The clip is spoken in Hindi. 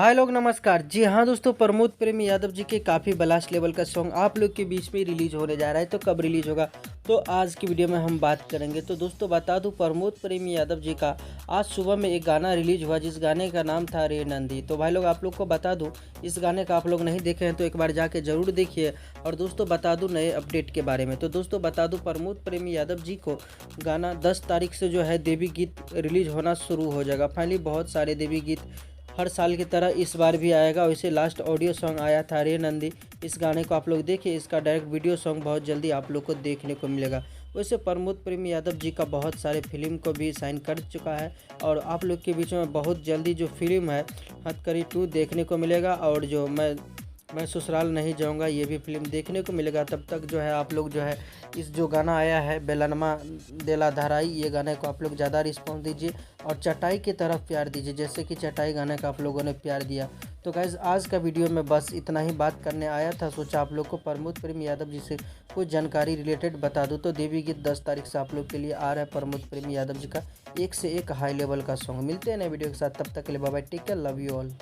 हाय लोग नमस्कार। जी हाँ दोस्तों, प्रमोद प्रेमी यादव जी के काफ़ी ब्लास्ट लेवल का सॉन्ग आप लोग के बीच में रिलीज होने जा रहा है। तो कब रिलीज होगा तो आज की वीडियो में हम बात करेंगे। तो दोस्तों बता दूं, प्रमोद प्रेमी यादव जी का आज सुबह में एक गाना रिलीज हुआ जिस गाने का नाम था रे नंदी। तो भाई लोग आप लोग को बता दूं, इस गाने का आप लोग नहीं देखे हैं तो एक बार जाके ज़रूर देखिए। और दोस्तों बता दूं नए अपडेट के बारे में। तो दोस्तों बता दूं, प्रमोद प्रेमी यादव जी को गाना 10 तारीख से जो है देवी गीत रिलीज होना शुरू हो जाएगा। फाइनली बहुत सारे देवी गीत हर साल की तरह इस बार भी आएगा। वैसे लास्ट ऑडियो सॉन्ग आया था रे नंदी, इस गाने को आप लोग देखिए। इसका डायरेक्ट वीडियो सॉन्ग बहुत जल्दी आप लोग को देखने को मिलेगा। वैसे प्रमोद प्रेमी यादव जी का बहुत सारे फिल्म को भी साइन कर चुका है और आप लोग के बीच में बहुत जल्दी जो फिल्म है हथकड़ी 2 देखने को मिलेगा। और जो मैं ससुराल नहीं जाऊंगा ये भी फिल्म देखने को मिलेगा। तब तक जो है आप लोग जो है इस जो गाना आया है बेलनमा देला धाराई, ये गाने को आप लोग ज़्यादा रिस्पॉन्स दीजिए और चटाई की तरफ प्यार दीजिए जैसे कि चटाई गाने का आप लोगों ने प्यार दिया। तो गाइस आज का वीडियो में बस इतना ही बात करने आया था। सोचा आप लोग को प्रमोद प्रेमी यादव जी से कुछ जानकारी रिलेटेड बता दूं। तो देवी गीत 10 तारीख से आप लोग के लिए आ रहा है प्रमोद प्रेमी यादव जी का एक से एक हाई लेवल का सॉन्ग। मिलते हैं नए वीडियो के साथ, तब तक के लिए bye bye, take care, love you all.